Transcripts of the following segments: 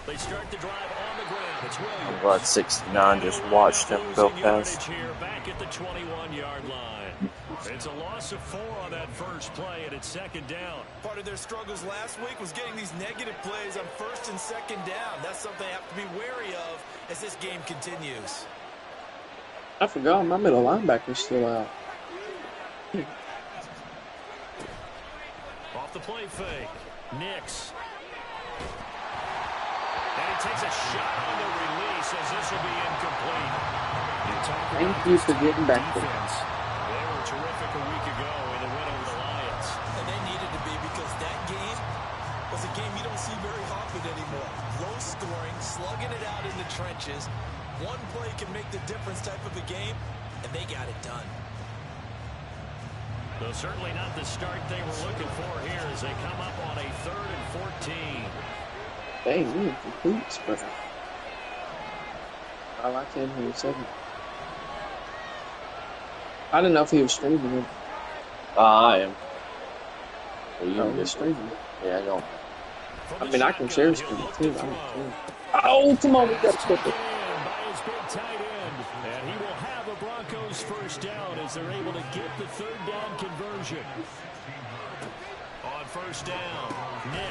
They start the drive on the ground. It's Williams. I'm glad 69 just watched him go past. Here back at the 21-yard line. It's a loss of 4 on that first play, and it's second down. Part of their struggles last week was getting these negative plays on first and second down. That's something they have to be wary of as this game continues. I forgot my middle linebacker's still out. Off the play fake. Nix. And he takes a shot on the release as this will be incomplete. Thank you for getting back there. They were terrific a week ago in the win over the Lions. And they needed to be because that game was a game you don't see very often anymore. Low scoring, slugging it out in the trenches. One play can make the difference type of a game, and they got it done. Though certainly not the start they were looking for here as they come up on a 3rd and 14. Dang, we complete spread. I like him here second. I didn't know if he was streaming it. I am. Well, you He's streaming. Yeah, I don't. I mean, I can share screen too. I don't care. Oh, come on, we got to skip it. And he will have a Broncos first down as they're able to get the 3rd down conversion. On first down.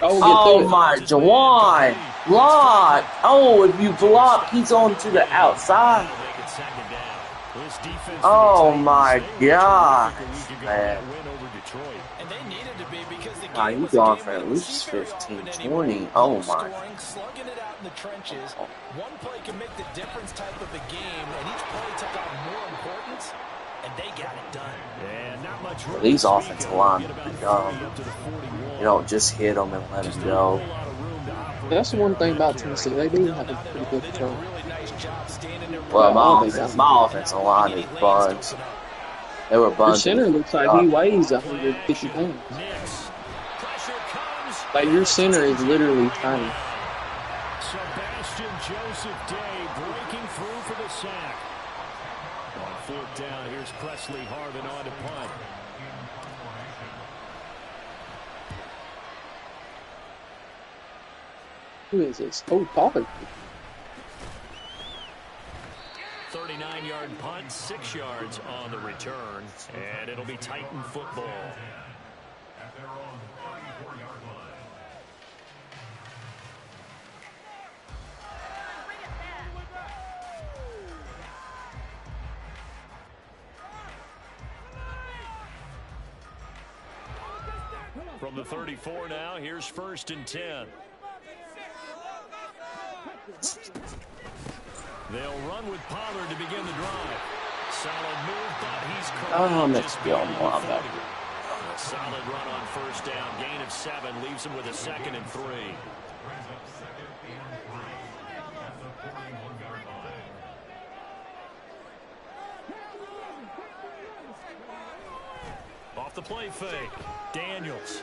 Oh my, Jawan. Block. Oh, if you block, he's on to the outside. Oh my God, man. Wow, you gone for at least 15, 20. Oh my. Slugging it out in the trenches. One play can make the difference type of a game, and each play took on more importance, and they got it done. And not much room. These offensive linemen, you don't just hit them and let them go. That's the one thing about Tennessee. They do have a pretty good control. Well, my offensive line is buns. They were buns. Your center looks like he weighs 150 pounds. Like, your center is literally tiny. Sebastian Joseph Day breaking through for the sack. On 4th down, here's Presley Harvin on to punt. Who is this? Oh, Pollard. 39-yard punt, 6 yards on the return, and it'll be Titan football. From the 34 now, here's 1st and 10. They'll run with Pollard to begin the drive. Solid move, but he's I'm just going linebacker. A solid run on 1st down. Gain of 7 leaves him with a 2nd and 3. Off the play fake. Daniels.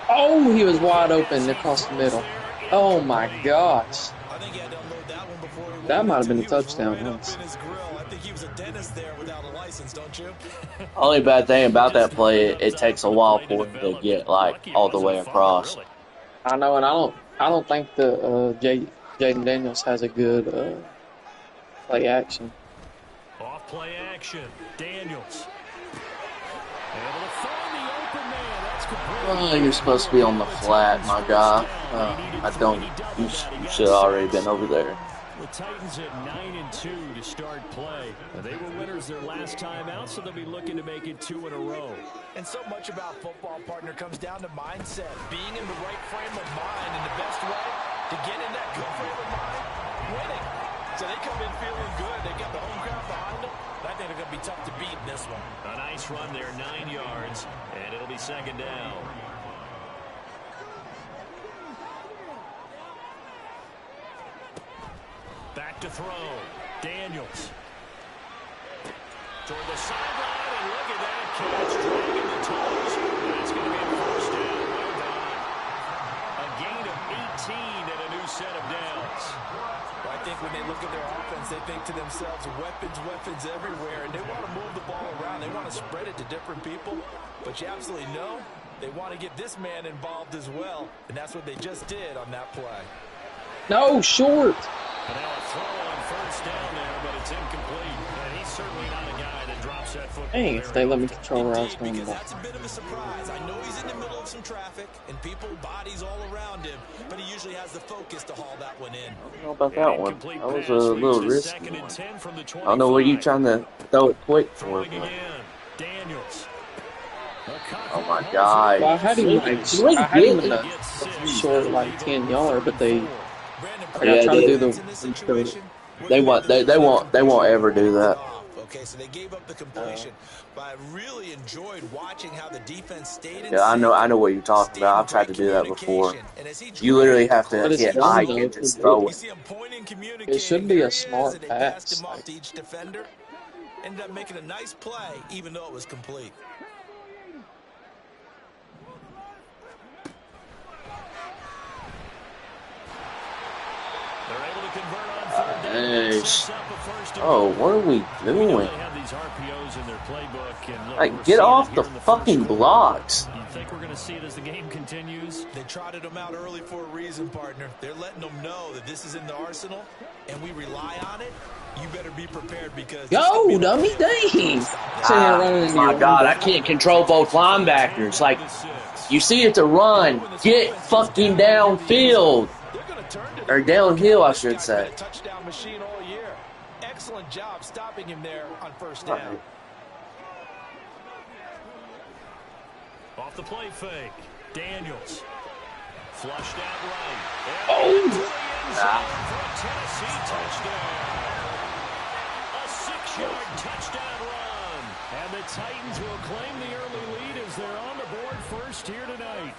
Oh, he was wide open across the middle. Oh my gosh. That might have been a touchdown. Only bad thing about that play, it takes a while for him to get like all the way across. I know, and I don't think the Jaden Daniels has a good play action. Off play action, Daniels. Able to find the open man. That's complete. You're supposed to be on the flat, my guy. I don't. You should have already been over there. The Titans at 9-2 to start play. They were winners their last time out, so they'll be looking to make it 2 in a row. And so much about football, partner, comes down to mindset. Being in the right frame of mind, and the best way to get in that good frame of mind, winning. So they come in feeling good. They got the home crowd behind them. I think they're going to be tough to beat in this one. A nice run there, 9 yards, and it'll be 2nd down. Back to throw. Daniels. Toward the sideline, and look at that catch. Dragging the toes. That's going to be a 1st down. Well done. A gain of 18 and a new set of downs. Well, I think when they look at their offense, they think to themselves, weapons everywhere, and they want to move the ball around. They want to spread it to different people, but you absolutely know they want to get this man involved as well, and that's what they just did on that play. No, short. And now a throw on first down there, but it's incomplete. And he's certainly not a guy that drops that football. Dang, if they let me control where I was Indeed, going. because that's a bit of a surprise. I know he's in the middle of some traffic and people, bodies all around him, but he usually has the focus to haul that one in. I don't know about that one. Incomplete That was pass a leads little to risky 2nd and one. 10 from the I don't know what you 25. trying to throw it quick for. Throwing But... again. Daniels. Oh my God! Well, I had him Really in good. the short like 10-yard, but they. I Yeah, try to do In the. this situation, They won't ever do that. Okay, so they gave up the completion, but I really enjoyed watching how the defense stayed in Yeah, I know sync, what you're talking stayed in about. I've tried great to do that before. communication, and as he You literally dragged the have to clock But it's hit closer, fun Ike though. and just throw you it. see him pointing, communicating. It should be Here a he is, smart and they passed pass. him off Like, to each defender. Ended up making a nice play, even though it was complete. They're able to convert on 3rd down. Sets up a 1st and Oh, goal. what are we We know doing? they have these RPOs in their playbook, and look, Like, we're get seeing off it the here in the fucking first quarter. blocks. You think we're going to see it as the game continues? They trotted him out early for a reason, partner. They're letting them know that this is in the arsenal, and we rely on it. You better be prepared because go, dummy, dang! Sitting here running into My your God, I window. can't control both linebackers. Like, you see it's a run. Get fucking downfield. they're going to turn to Or their downhill, I This should guy's say. been a touchdown machine all year. Excellent job stopping him there on first down. Off the play fake. Daniels. Flushed out right. Oh. For a Tennessee touchdown. A 6-yard touchdown run. And the Titans will claim the early lead as they're on the board first here tonight.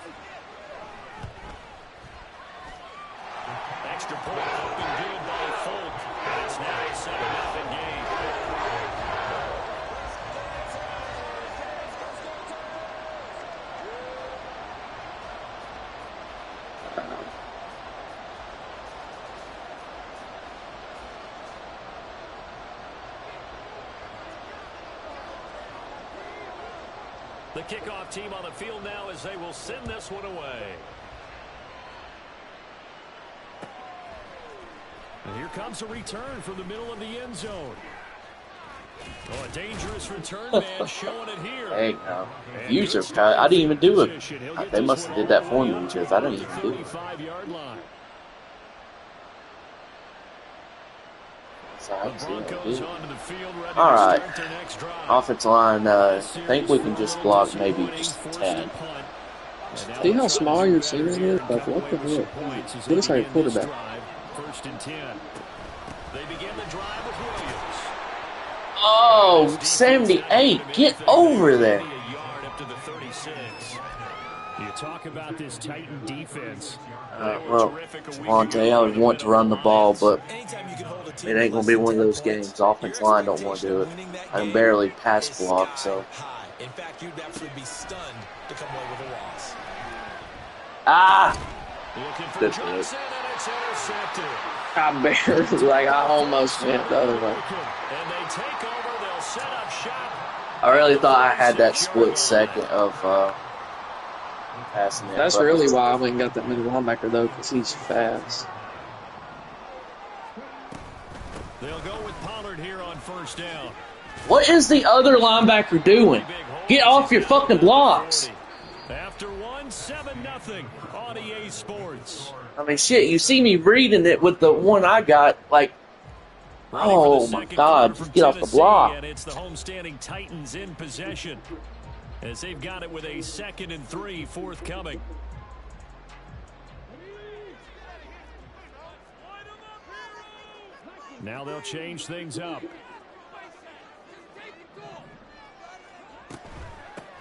Extra point looking good by Folk. And it's now a 7-0 game. The kickoff team on the field now as they will send this one away. And here comes a return from the middle of the end zone. Oh, a dangerous return man showing it here. Hey, user, I didn't even do it. They must have did that for me because I didn't even do it. 35-yard line. All right, offensive line. Think we can just block maybe just a tad. See how small your ceiling is? Like, what the heck? It looks like a quarterback. 1st and 10. They begin the drive with Williams. Oh, 78. Get over there. A yard up to the 36. You talk about this Titan defense. Well, Javante, I would want to run the ball, but it ain't going to be one of those games. Offensive line don't want to do it. I can barely pass block, so. In fact, you'd absolutely be stunned to come away with a loss. Looking for Good Johnson, and it's intercepted. I barely, like, I almost went the other way. And they take over. They'll set up shop. I really thought I had that split second of passing it. That's but really why I went and got that middle linebacker, though, because he's fast. They'll go with Pollard here on 1st down. What is the other linebacker doing? Get off your fucking blocks. After 7-0 on EA Sports. I mean, shit, you see me reading it with the one I got, like, oh my God, just get off the block. And it's the homestanding Titans in possession as they've got it with a 2nd and 3 forthcoming. Now they'll change things up.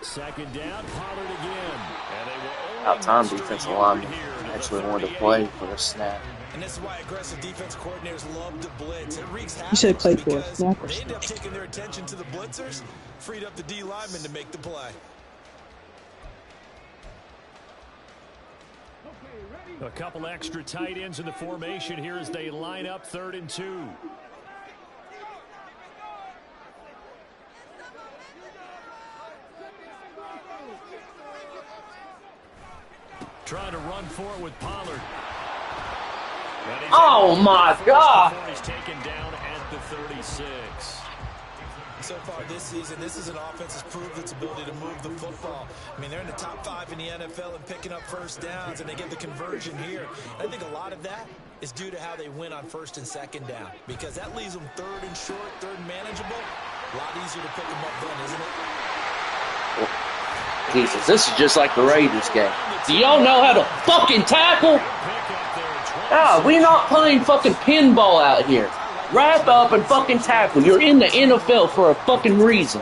2nd down, Pollard again. And they will About time defensive lineman actually wanted to play for the snap. And this is why aggressive defense coordinators love to blitz. It wreaks havoc. You should have played for a because snapper. they end up taking their attention to the blitzers, freed up the D lineman to make the play. A couple extra tight ends in the formation here as they line up 3rd and 2. Trying to run for it with Pollard. Oh my God! He's taken down at the 36. So far this season, this is an offense that's proved its ability to move the football. I mean, they're in the top 5 in the NFL and picking up first downs, and they get the conversion here. And I think a lot of that is due to how they win on first and second down, because that leaves them third and short, third and manageable. A lot easier to pick them up then, isn't it? Jesus, this is just like the Raiders game. Do y'all know how to fucking tackle? Ah, we're not playing fucking pinball out here. Wrap up and fucking tackle. You're in the NFL for a fucking reason.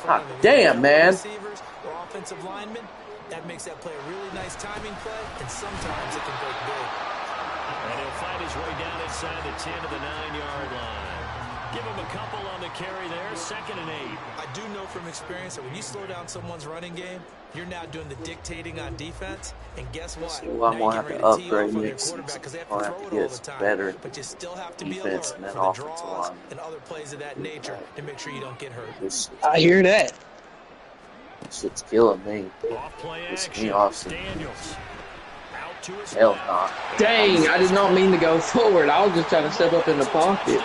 Ah, damn, man. Offensive linemen, that makes that play a really nice timing play, and sometimes it can break big. And he'll fight his way down inside the 10 to the 9-yard line. Give him a couple on the carry there, 2nd and 8. I do know from experience that when you slow down someone's running game, you're now doing the dictating on defense. And guess what? So I'm going to have to upgrade Nixon. I'm going to have to get some better but you still have to defense be and then alert for the offensive draws line. and other plays of that nature to make sure you don't get hurt. This I hear that. shit's killing me. Off play It's action. me, Austin. Daniels. Out to his Hell left. nah. Dang, I did not mean to go forward. I was just trying to step up in the pocket.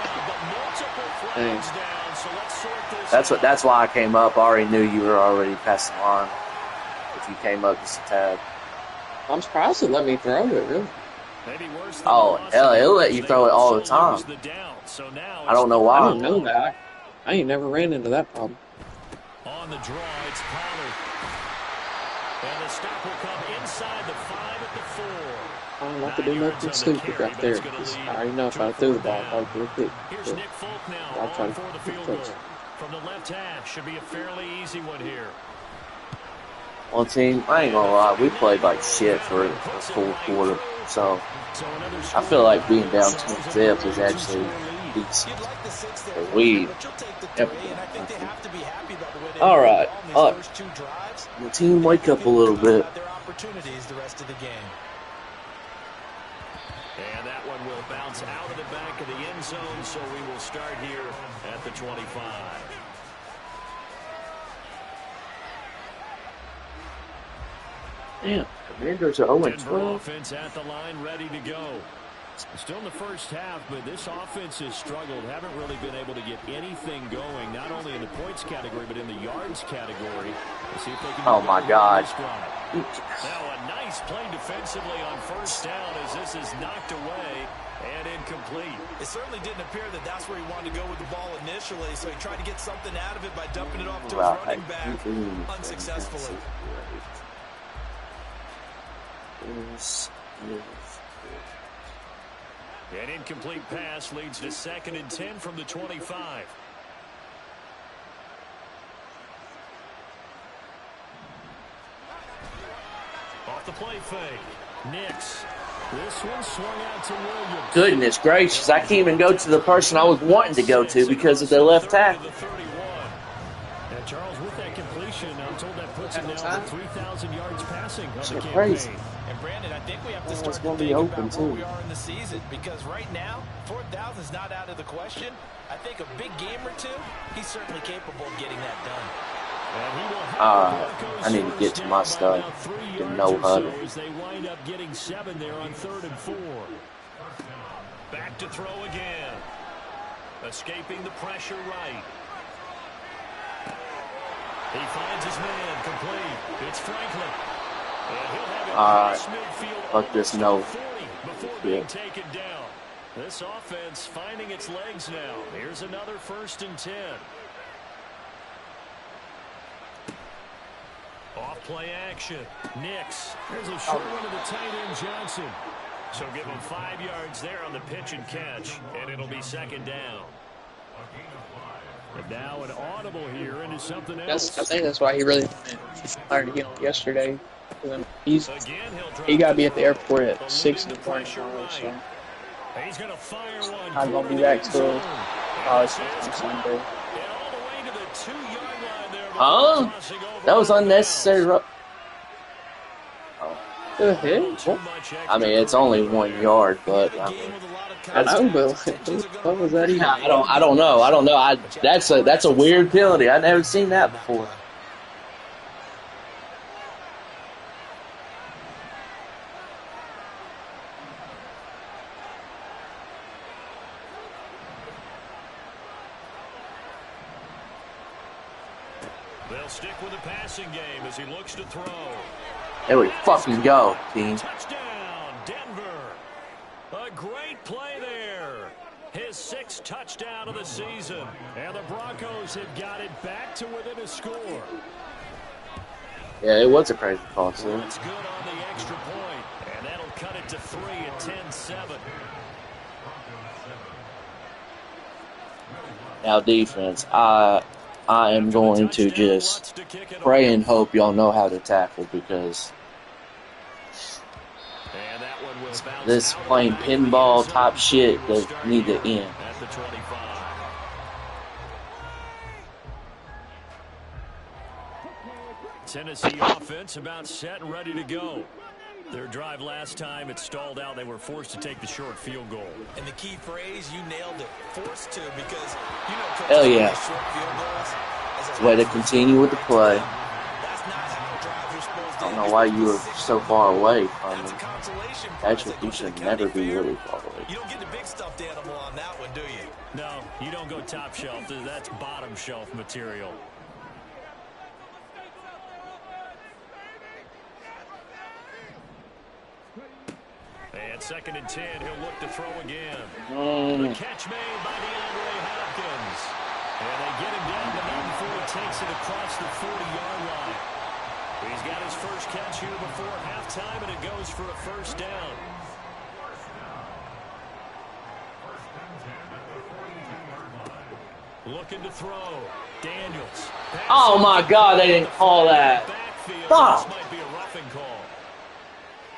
Dang. That's why I came up. I already knew you were already past the line. If you came up just a tad. I'm surprised it let me throw it, really. Oh, hell, it'll let you throw it all the time. I don't know I why. didn't know that. I ain't never ran into that problem. On the draw, it's Pollard. And the stop will come inside the 5 at the 4. I don't have to do nothing stupid right there. Because I already know if I threw the ball, I would get it. Here's Nick Folk now I'll try on to for the field goal. From the left half, should be a fairly easy one here. Well, team, I ain't gonna lie, we played like shit for a full quarter. So, I feel like being down 20 zip is actually decent. But we, alright, the team wake up a little bit. And that one will bounce out of the back of the end zone, so we will start here at the 25. Damn, Commanders are 0-12. Offense at the line, ready to go. Still in the first half, but this offense has struggled. Haven't really been able to get anything going, not only in the points category, but in the yards category. Let's see if they can. Oh my God. Now a nice play defensively on first down as this is knocked away and incomplete. It certainly didn't appear that that's where he wanted to go with the ball initially, so he tried to get something out of it by dumping it off to his running back unsuccessfully. An incomplete pass leads to 2nd and 10 from the 25. Off the play fake. Nix. This one swung out to Williams. Goodness gracious, I can't even go to the person I was wanting to go to because of the left tackle. And Charles, with that completion, I'm told that puts him now at 3,000 yards passing on the campaign. Crazy. And Brandon, I think we have to start to gonna be think open about where too. we are in the season, because right now, 4,000 is not out of the question. I think a big game or two, he's certainly capable of getting that done. I need to get to my stuff. The no huddle. They wind up getting 7 there on 3rd and 4. Back to throw again. Escaping the pressure right. He finds his man complete. It's Franklin. And he'll have it across midfield. Fuck this no. Before being taken down. This offense finding its legs now. Here's another 1st and 10. Off play action. Nix. There's a short one to the tight end, Johnson. So give him 5 yards there on the pitch and catch, and it'll be 2nd down. And now an audible here into something else. I think that's why he really hired him yesterday. He got to be at the airport at 6 in the morning tomorrow, so He's gonna fire one. I'm going to be back till Sunday. Huh? That was unnecessary. The heck? What? I mean, it's only 1 yard, but I know, but what was that even? I don't know. That's a weird penalty. I've never seen that before. They'll stick with the passing game as he looks to throw. There we fucking go, team. Touchdown, Denver. A great play there. His 6th touchdown of the season. And the Broncos have got it back to within a score. Yeah, it was a crazy call, too. It's good on the extra point, and that'll cut it to 3 at 10-7. Now, defense, I am going to just pray and hope y'all know how to tackle, because this playing pinball type shit does need to end. At the 25. Tennessee offense about set and ready to go. Their drive last time, it stalled out. They were forced to take the short field goal. And the key phrase, you nailed it. Forced to, because, you know, hell yeah. Short field goals. It's a way to continue with the play. That's not how a drive you're supposed to. I don't know why you were so far away from That's a him. consolation prize. Actually, you should never be really far away. You don't get the big stuffed animal on that one, do you? No, you don't go top shelf. That's bottom shelf material. And 2nd and 10, he'll look to throw again. The catch made by DeAndre Hopkins. And they get him down to 9 before he takes it across the 40-yard line. He's got his first catch here before halftime, and it goes for a first down. Looking to throw. Daniels. Oh my God, they didn't call that. Fuck. This might be a roughing call.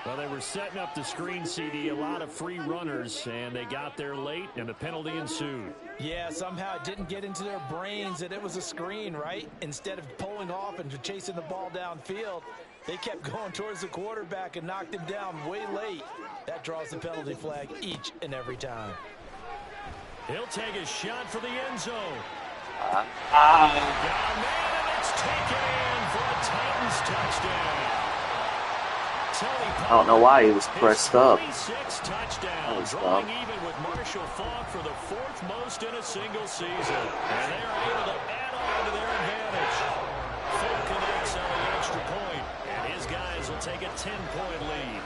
Well, they were setting up the screen, CD, a lot of free runners, and they got there late, and the penalty ensued. Yeah, somehow it didn't get into their brains that it was a screen, right? Instead of pulling off and chasing the ball downfield, they kept going towards the quarterback and knocked him down way late. That draws the penalty flag each and every time. He'll take a shot for the end zone. Ah. Got a man, and it's taken for a Titans touchdown. I don't know why he was pressed up. That was drawing even with Marshall Faulk for the 4th most in a single season. And they are able to add on to their advantage. Faulk connects on the extra point, and his guys will take a 10-point lead.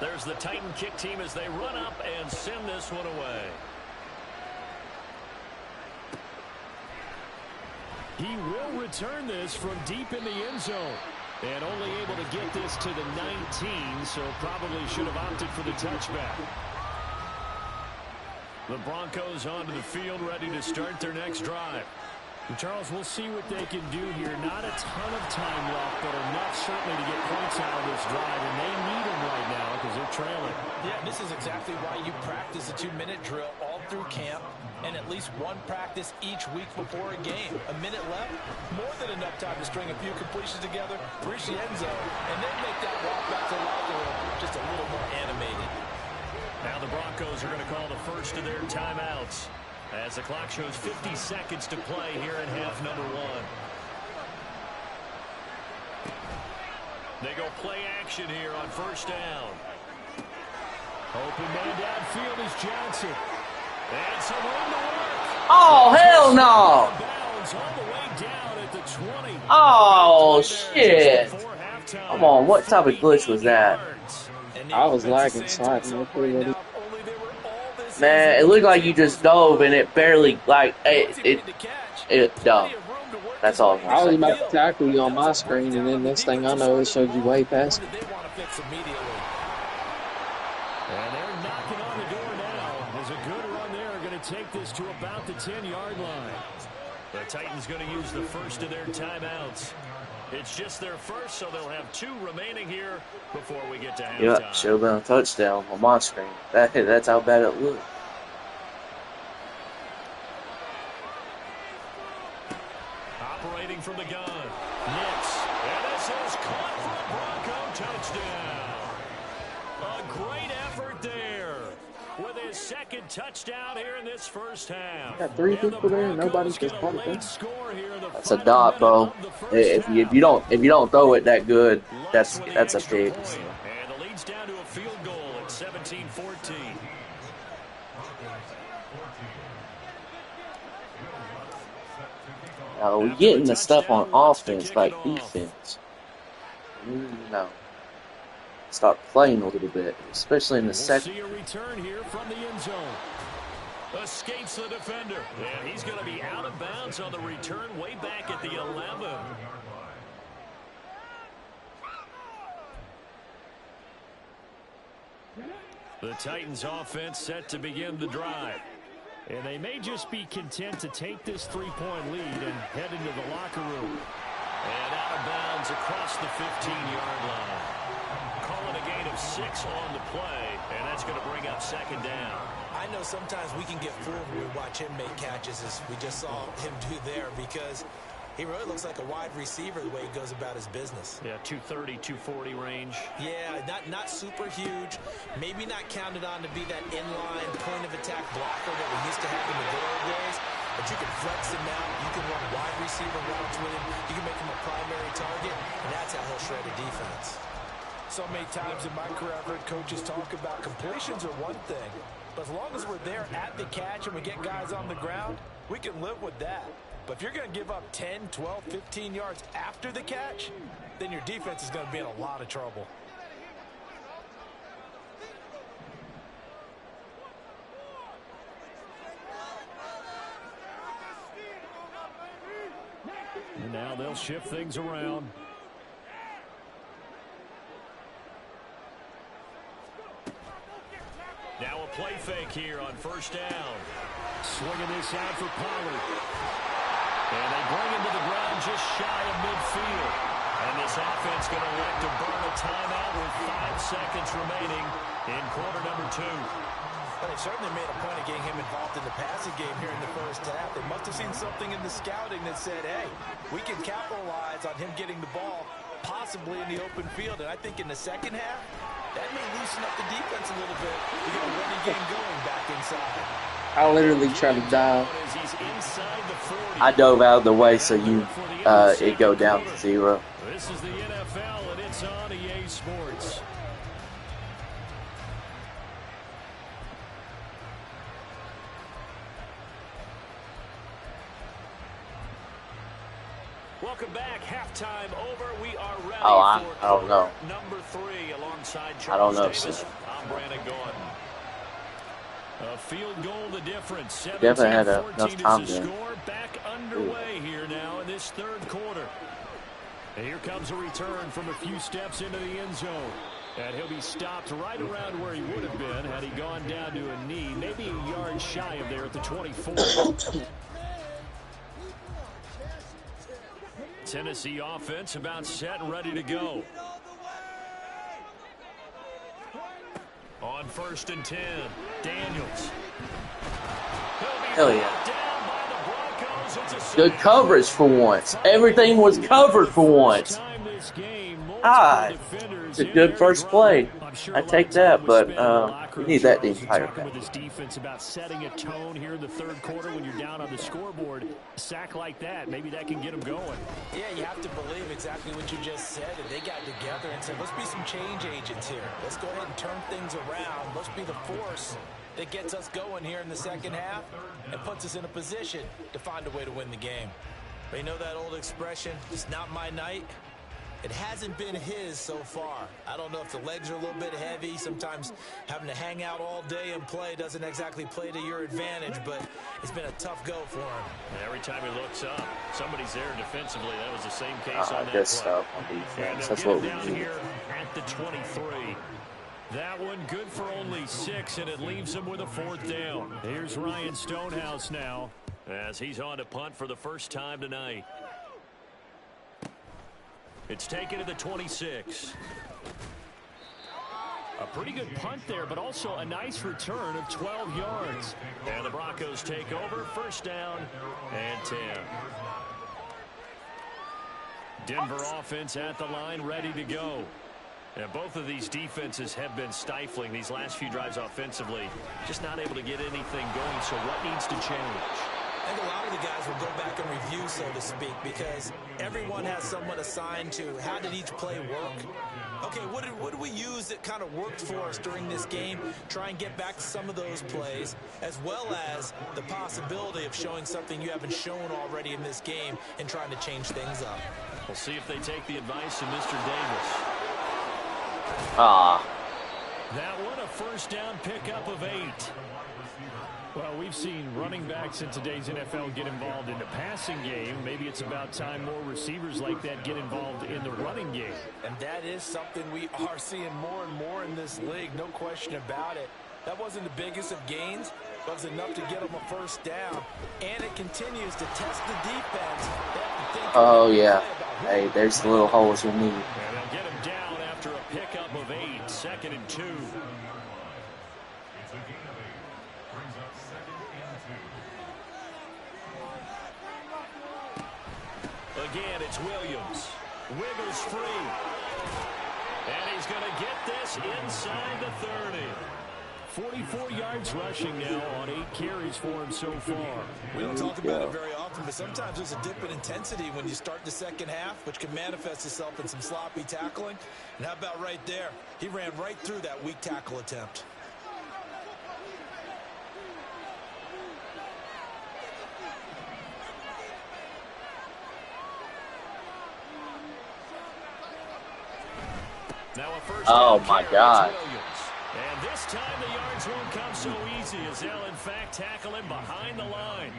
There's the Titan kick team as they run up and send this one away. He will return this from deep in the end zone. And only able to get this to the 19, so probably should have opted for the touchback. The Broncos onto the field, ready to start their next drive. And Charles, we'll see what they can do here. Not a ton of time left, but enough certainly to get points out of this drive, and they need them right now because they're trailing. Yeah, this is exactly why you practice a 2-minute drill all through camp and at least one practice each week before a game. A minute left, more than enough time to string a few completions together, reach the end zone, and then make that walk back to the locker room just a little more animated. Now the Broncos are going to call the first of their timeouts, as the clock shows 50 seconds to play here in half number 1. They go play action here on first down. Open man downfield is Johnson. And some room to work. Oh, hell no. Bounds all the way down at the 20. Oh, shit. Come on, what type of glitch was that? I was lagging, so I didn't know ready. Man, it looked like you just dove and it barely, like, it dove. That's all I'm I was saying. about to tackle you on my screen, and then next thing I know, it showed you way past me. And they're knocking on the door now. There's a good run there. Going to take this to about the 10-yard line. The Titans going to use the first of their timeouts. It's just their first, so they'll have 2 remaining here before we get to halftime. Yep, should have been a touchdown on my screen. That's how bad it looked. Operating from the gun. Nix. And this is caught for a Bronco touchdown. A great effort there with his 2nd touchdown here in this first half. Got 3 people there, and nobody's just part of it. That's a dot, bro. If you don't throw it that good, that's a pick. So. And the lead's down 13-14. We're getting the stuff on offense, like defense. Start playing a little bit, especially in the second. See a return here from the end zone. Escapes the defender. And he's going to be out of bounds on the return way back at the 11. The Titans offense set to begin the drive. And they may just be content to take this 3-point lead and head into the locker room. And out of bounds across the 15-yard line. Calling a gain of 6 on the play, and that's going to bring up second down. I know sometimes we can get fooled when we watch him make catches, as we just saw him do there, because he really looks like a wide receiver the way he goes about his business. Yeah, 230, 240 range. Yeah, not super huge. Maybe not counted on to be that inline point-of-attack blocker that we used to have in the good old days. But you can flex him out. You can run wide receiver routes with him. You can make him a primary target, and that's how he'll shred a defense. So many times in my career, I've heard coaches talk about completions are one thing. But as long as we're there at the catch and we get guys on the ground, we can live with that. But if you're going to give up 10, 12, 15 yards after the catch, then your defense is going to be in a lot of trouble. And now they'll shift things around. Now a play fake here on first down. Swinging this out for Pollard. And they bring him to the ground just shy of midfield. And this offense going to elect to burn a timeout with 5 seconds remaining in quarter number 2. But they certainly made a point of getting him involved in the passing game here in the first half. They must have seen something in the scouting that said, hey, we can capitalize on him getting the ball possibly in the open field. And I think in the second half, that may loosen up the defense a little bit. We got a running game going back inside. I literally tried to dive. I dove out of the way so it go down to 0. This is the NFL, and it's on EA Sports. Welcome back. Halftime over. We are ready I for don't know. number 3 alongside Charles I don't know, Davis. sir. I'm Brandon Gordon. A field goal the difference. Definitely had enough time is the there. score. Back underway here now in this third quarter. And here comes a return from a few steps into the end zone. And he'll be stopped right around where he would have been had he gone down to a knee, maybe a yard shy of there at the 24. Tennessee offense about set and ready to go. On 1st and 10, Daniels. Hell yeah. Good coverage for once. Everything was covered for once. It's a good first play. I take that, but we need that the entire game. With his defense about setting a tone here in the third quarter when you're down on the scoreboard. A sack like that, maybe that can get him going. Yeah, you have to believe exactly what you just said. And they got together and said, let's be some change agents here. Let's go ahead and turn things around. Let's be the force that gets us going here in the second half and puts us in a position to find a way to win the game. But you know that old expression, it's not my night? It hasn't been his so far. I don't know if the legs are a little bit heavy. Sometimes having to hang out all day and play doesn't exactly play to your advantage, but it's been a tough go for him. And every time he looks up, somebody's there defensively. That was the same case on that good play. stuff on defense. That's what we need. Here at the 23. That one good for only 6, and it leaves him with a 4th down. Here's Ryan Stonehouse now as he's on to punt for the first time tonight. It's taken to the 26. A pretty good punt there, but also a nice return of 12 yards. And the Broncos take over, 1st down and 10. Denver offense at the line, ready to go. And both of these defenses have been stifling these last few drives offensively. Just not able to get anything going, so what needs to change? I think a lot of the guys will go back and review, so to speak, because everyone has someone assigned to how did each play work. Okay, what did we use that kind of worked for us during this game? Try and get back to some of those plays, as well as the possibility of showing something you haven't shown already in this game and trying to change things up. We'll see if they take the advice of Mr. Davis. That one a first down pickup of 8. Well, we've seen running backs in today's NFL get involved in the passing game. Maybe it's about time more receivers like that get involved in the running game. And that is something we are seeing more and more in this league, no question about it. That wasn't the biggest of gains, but it was enough to get them a first down. And it continues to test the defense. Oh, yeah. Hey, there's the little holes we need. And they'll get him down after a pickup of 8, 2nd and 2. Again, it's Williams. Wiggles free. And he's going to get this inside the 30. 44 yards rushing now on 8 carries for him so far. We don't talk about it very often, but sometimes there's a dip in intensity when you start the second half, which can manifest itself in some sloppy tackling. And how about right there? He ran right through that weak tackle attempt. Now a first oh my God. And this time the yards won't come so easy as they'll in fact tackle him behind the line.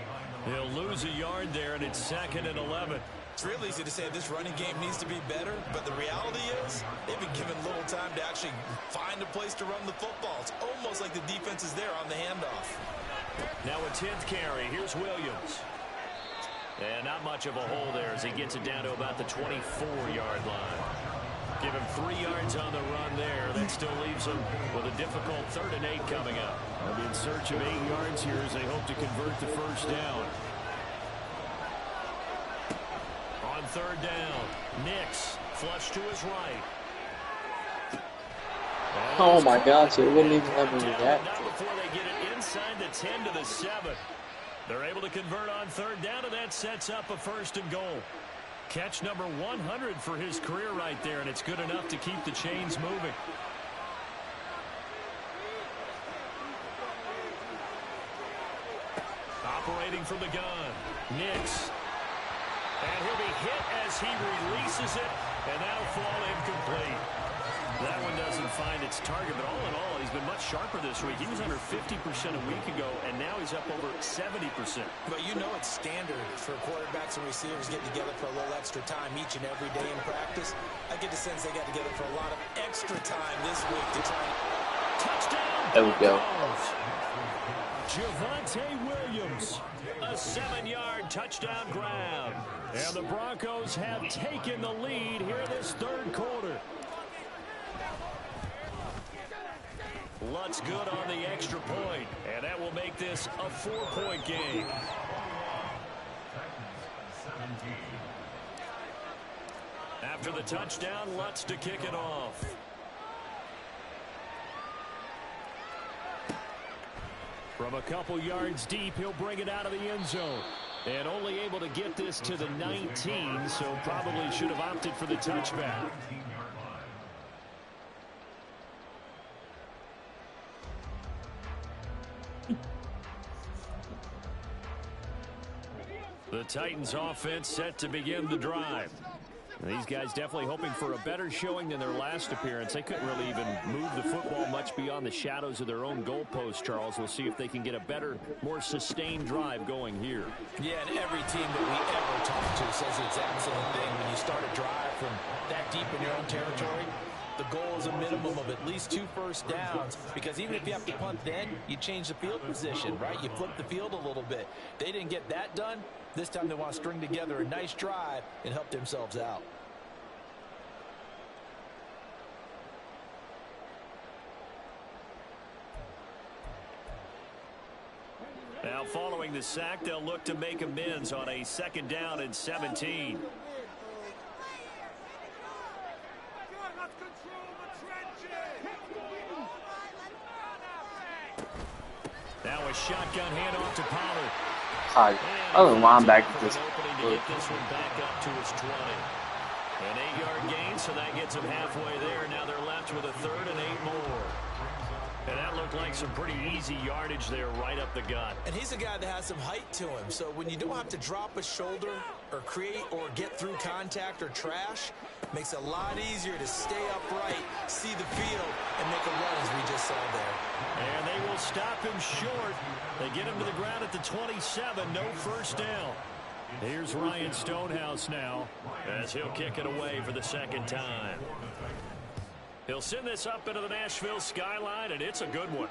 They'll lose a yard there, and it's 2nd and 11. It's real easy to say this running game needs to be better, but the reality is they've been given little time to actually find a place to run the football. It's almost like the defense is there on the handoff. Now a 10th carry. Here's Williams. And not much of a hole there as he gets it down to about the 24-yard line. Give him 3 yards on the run there. That still leaves him with a difficult 3rd and 8 coming up. They'll be in search of 8 yards here as they hope to convert the first down. On 3rd down, Nix flush to his right. Oh my gosh, it wouldn't even let me react. Not before they get it inside the 10 to the 7. They're able to convert on 3rd down, and that sets up a 1st and goal. Catch number 100 for his career right there, and it's good enough to keep the chains moving. Operating from the gun, Nix. And he'll be hit as he releases it, and that'll fall incomplete. That one doesn't find its target, but all in all, he's been much sharper this week. He was under 50% a week ago, and now he's up over 70%. But you know it's standard for quarterbacks and receivers getting together for a little extra time each and every day in practice. I get the sense they got together for a lot of extra time this week to try and... Touchdown! There we go. Javonte Williams, a 7-yard touchdown grab. And the Broncos have taken the lead here in this 3rd quarter. Lutz good on the extra point, and that will make this a 4-point game. After the touchdown, Lutz to kick it off. From a couple yards deep, he'll bring it out of the end zone. And only able to get this to the 19, so probably should have opted for the touchback. The Titans offense set to begin the drive. These guys definitely hoping for a better showing than their last appearance. They couldn't really even move the football much beyond the shadows of their own goalpost, Charles. We'll see if they can get a better, more sustained drive going here. Yeah, and every team that we ever talk to says the exact same thing. When you start a drive from that deep in your own territory, the goal is a minimum of at least 2 first downs, because even if you have to punt then, you change the field position, right? You flip the field a little bit. They didn't get that done. This time they want to string together a nice drive and help themselves out. Now following the sack, they'll look to make amends on a 2nd down and 17. Now a shotgun handoff to Pollard. Other linebacker just. To get this one back up to his 20. An 8-yard gain, so that gets them halfway there. Now they're left with a 3rd and 8 more. And that looked like some pretty easy yardage there right up the gut. And he's a guy that has some height to him. So when you don't have to drop a shoulder or create or get through contact or trash, makes it a lot easier to stay upright, see the field, and make a run as we just saw there. And they will stop him short. They get him to the ground at the 27. No first down. Here's Ryan Stonehouse now as he'll kick it away for the 2nd time. He'll send this up into the Nashville skyline, and it's a good one.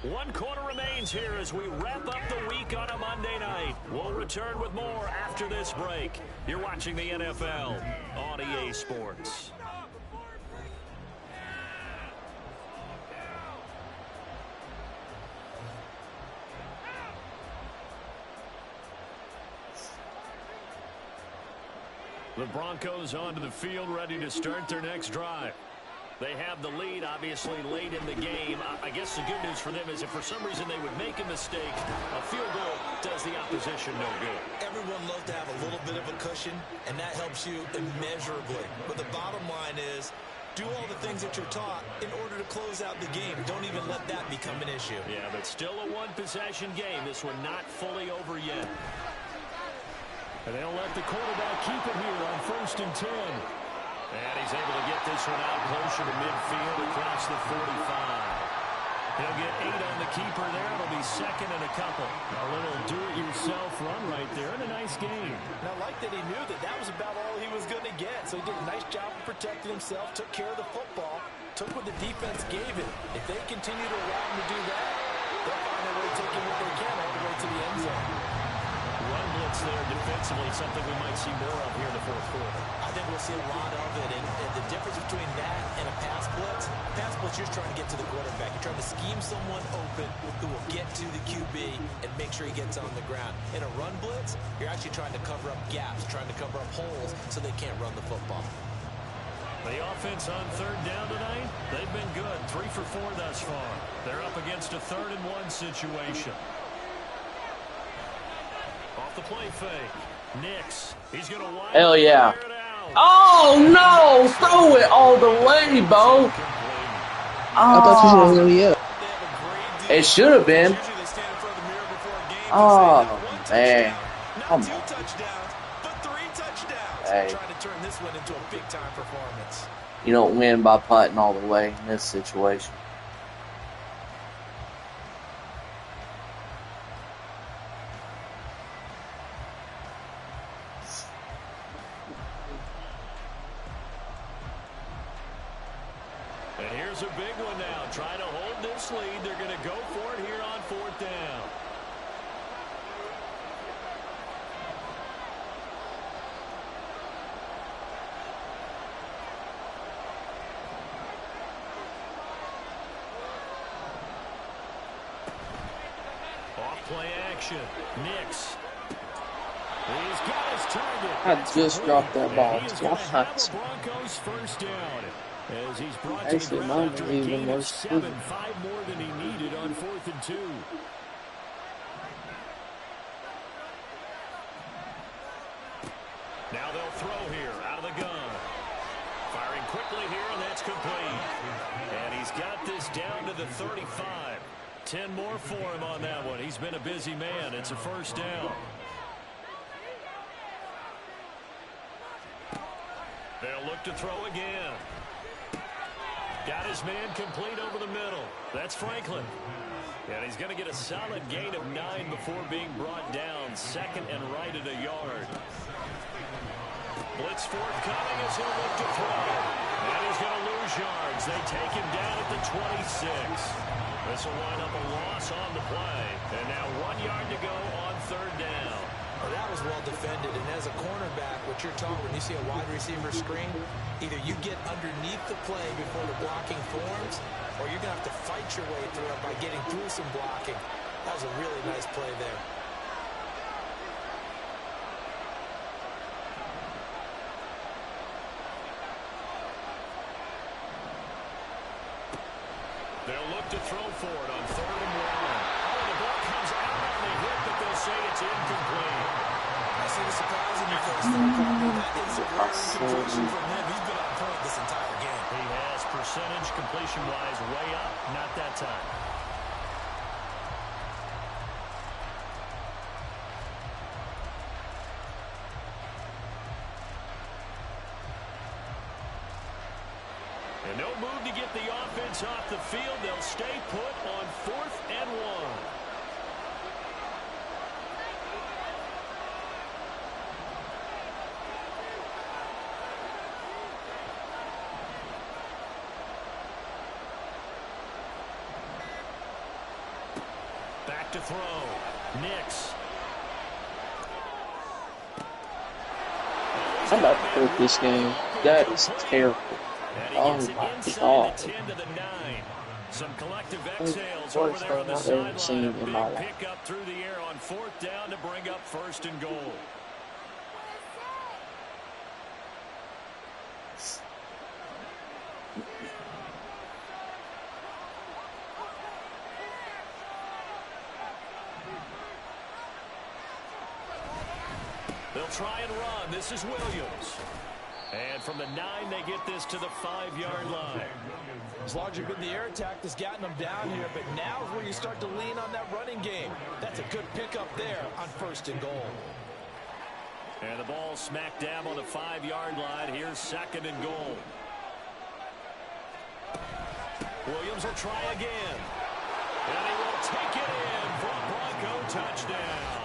One quarter remains here as we wrap up the week on a Monday night. We'll return with more after this break. You're watching the NFL on EA Sports. The Broncos onto the field, ready to start their next drive. They have the lead, obviously, late in the game. I guess the good news for them is if for some reason they would make a mistake, a field goal does the opposition no good. Everyone loves to have a little bit of a cushion, and that helps you immeasurably. But the bottom line is, do all the things that you're taught in order to close out the game. Don't even let that become an issue. Yeah, but still a one-possession game. This one not fully over yet. And they'll let the quarterback keep it here on 1st and 10. And he's able to get this one out closer to midfield across the 45. He'll get 8 on the keeper there. It'll be 2nd and a couple. A little do-it-yourself run right there and a nice game. And I like that he knew that that was about all he was going to get. So he did a nice job of protecting himself, took care of the football, took what the defense gave him. If they continue to allow him to do that, they'll find a way taking what they can all the way to the end zone. Run blitz there defensively, something we might see more of here in the 4th quarter. I think we'll see a lot of it, and the difference between that and a pass blitz, you're just trying to get to the quarterback. You're trying to scheme someone open who will get to the QB and make sure he gets on the ground. In a run blitz, you're actually trying to cover up gaps, trying to cover up holes so they can't run the football. The offense on 3rd down tonight, they've been good. 3 for 4 thus far. They're up against a 3rd and 1 situation. Off the play fake. Nix. He's going to wind Hell yeah. it out. Oh no! Throw it all the way, Bo. I thought you said hell yeah. It should have been. Oh man. Come on. Hey. Trying to turn this one into a big time performance. You don't win by putting all the way in this situation. And here's a big one now. Trying to hold this lead. They're going to go for it here on 4th down. Off-play action. Nix. He's got his target. I just dropped that ball And he is gonna have twice. a Broncos first down. As he's brought to the Actually, ground mine after was a even gain of worse. 7, 5 more than he needed on 4th and 2. Now they'll throw here out of the gun. Firing quickly here, and that's complete. And he's got this down to the 35. 10 more for him on that one. He's been a busy man. It's a first down. They'll look to throw again. Got his man complete over the middle. That's Franklin. And he's going to get a solid gain of 9 before being brought down. 2nd and right at a yard. Blitz forthcoming as he'll look to throw. And he's going to lose yards. They take him down at the 26. This will wind up a loss on the play. And now 1 yard to go on 3rd down. Well, that was well defended, and as a cornerback, what you're taught when you see a wide receiver screen, either you get underneath the play before the blocking forms, or you're going to have to fight your way through it by getting through some blocking. That was a really nice play there. They'll look to throw for it on 3rd and 1. Oh, the ball comes out on the hit, but they'll say it's incomplete. I see the surprise in your face there, Parker. That is a rare incompletion from him. He's been on point this entire game. He has percentage completion-wise way up, not that time. And no move to get the offense off the field. They'll stay put on 4th and 1. Back to throw. Nix. I'm about to quit this game. That is terrible. Oh my God. Some collective Worst exhales over there on the thing I've ever seen sideline. in my life. Pick up through the air on 4th down to bring up 1st and goal. They'll try and run. This is Williams. And from the 9, they get this to the 5-yard line. It's largely been the air attack that's gotten them down here, but now is where you start to lean on that running game. That's a good pickup there on 1st and goal. And the ball smack dab on the 5-yard line. Here's 2nd and goal. Williams will try again. And he will take it in for a Bronco touchdown.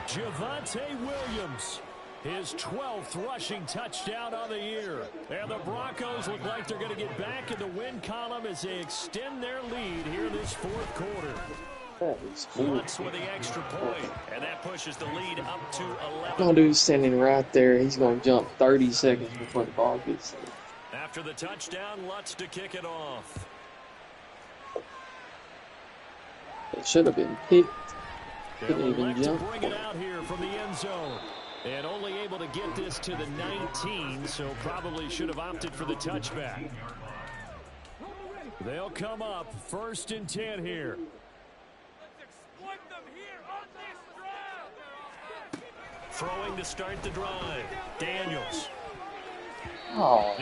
Javonte Williams, his 12th rushing touchdown on the year. And the Broncos look like they're going to get back in the win column as they extend their lead here this 4th quarter. Once with the extra point, and that pushes the lead up to 11. No dude's standing right there. He's going to jump 30 seconds before the ball gets there. After the touchdown, Lutz to kick it off. It should have been picked. Couldn't even jump. Bring it out here from the end zone. And only able to get this to the 19, so probably should have opted for the touchback. They'll come up 1st and 10 here. Throwing to start the drive. Daniels. Oh,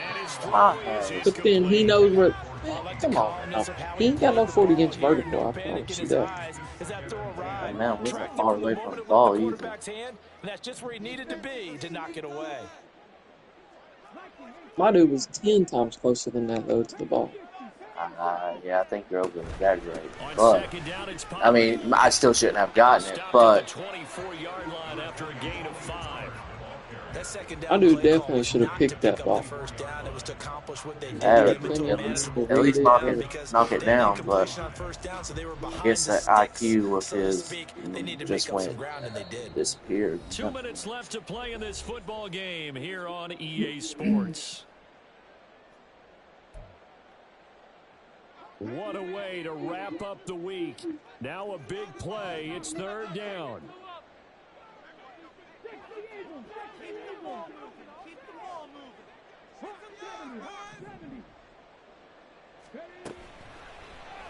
but then he knows where. Come on, no. He ain't got no 40-inch vertical. I promise you that. Right now, we're not far away from the ball either. That's just where he needed to be to knock it away. My dude was 10 times closer than that, though, to the ball. Yeah, I think you're over-exaggerating. But, I mean, I still shouldn't have gotten it, but... My dude definitely should have picked that ball. At least knock it down, but I guess that IQ of his just went, disappeared. 2 minutes left to play in this football game here on EA Sports. What a way to wrap up the week. Now a big play. It's 3rd down.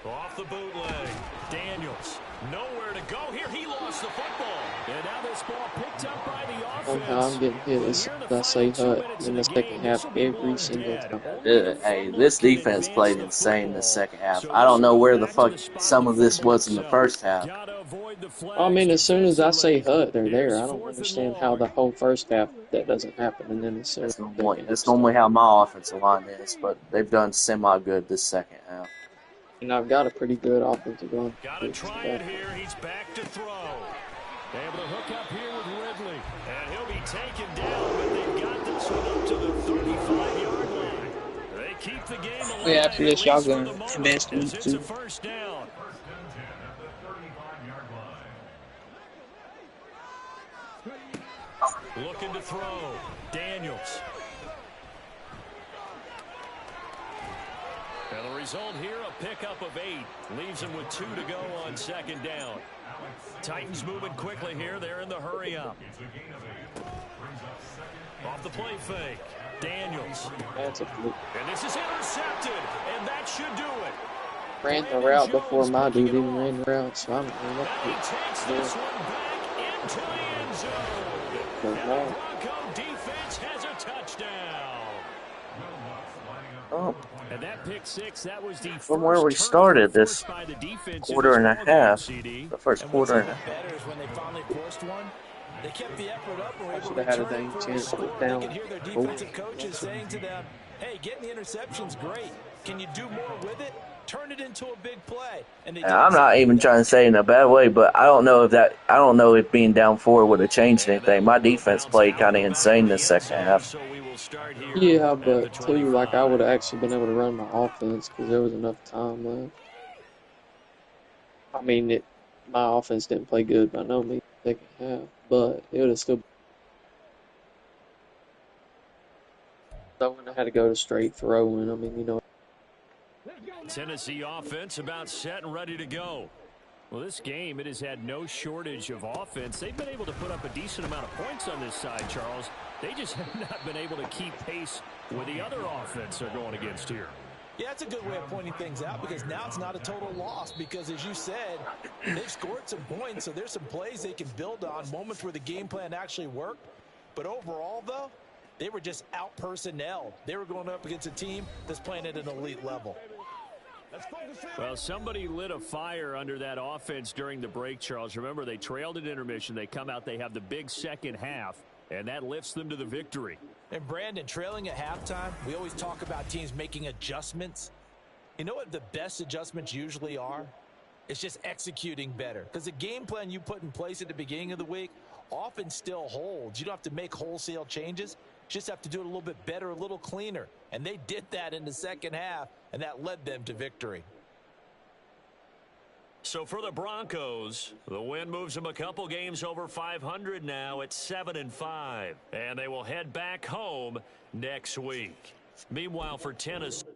Off the bootleg. Daniels. Nowhere to go here. He lost the football. And now this ball picked up by the offense. I'm getting hit as I say hut in the second half every single time. Hey, this defense played insane the second half. I don't know where the fuck some of this was in the first half. I mean, as soon as I say hut, they're there. I don't understand how the whole first half that doesn't happen, and then it's That's normally how my offensive line is, but they've done semi-good this second half. And I've got a pretty good offensive line. Got to try it here. He's back to throw. Able to hook up here with Ridley. And he'll be taken down, but they've got this one up to the 35-yard line. They keep the game alive. Yeah, after this, y'all going to advance to it's a 1st down. Looking to throw. Daniels. And the result here, a pickup of 8. Leaves him with 2 to go on 2nd down. Titans moving quickly here. They're in the hurry up. Off the play fake. Daniels. That's a fluke. And this is intercepted. And that should do it. ran the route before my dude even ran the route, so I'm going He takes this one back into the end zone. And the Bronco defense has a touchdown. Oh. And that pick six, that was the From where we started this quarter and a half, the first quarter and a half. Better is when they finally forced one. They kept the effort up and were able should to have had a return dang for a chance to score. put They down. could hear their defensive coaches saying to them, hey, getting the interception's great. Can you do more with it? Turn it into a big play. And they I'm not even trying to say it in a bad way, but I don't know if being down 4 would have changed anything. My defense played kind of insane this second half. Yeah, but too, like I would have actually been able to run my offense because there was enough time left. I mean, my offense didn't play good by no means second half, but it would have still. I wouldn't have had to go to straight throwing. I mean, you know. Tennessee offense about set and ready to go. Well, this game, it has had no shortage of offense. They've been able to put up a decent amount of points on this side, Charles. They just have not been able to keep pace with the other offense they're going against here. Yeah, that's a good way of pointing things out because now it's not a total loss because, as you said, they've scored some points, so there's some plays they can build on, moments where the game plan actually worked. But overall, though, they were just out-personnel. They were going up against a team that's playing at an elite level. Well, somebody lit a fire under that offense during the break, Charles. Remember, they trailed at intermission. They come out, they have the big second half, and that lifts them to the victory. And, Brandon, trailing at halftime, we always talk about teams making adjustments. You know what the best adjustments usually are? It's just executing better. Because the game plan you put in place at the beginning of the week often still holds. You don't have to make wholesale changes. You just have to do it a little bit better, a little cleaner. And they did that in the second half, and that led them to victory. So for the Broncos, the win moves them a couple games over 500 now at 7-5. And they will head back home next week. Meanwhile, for Tennessee.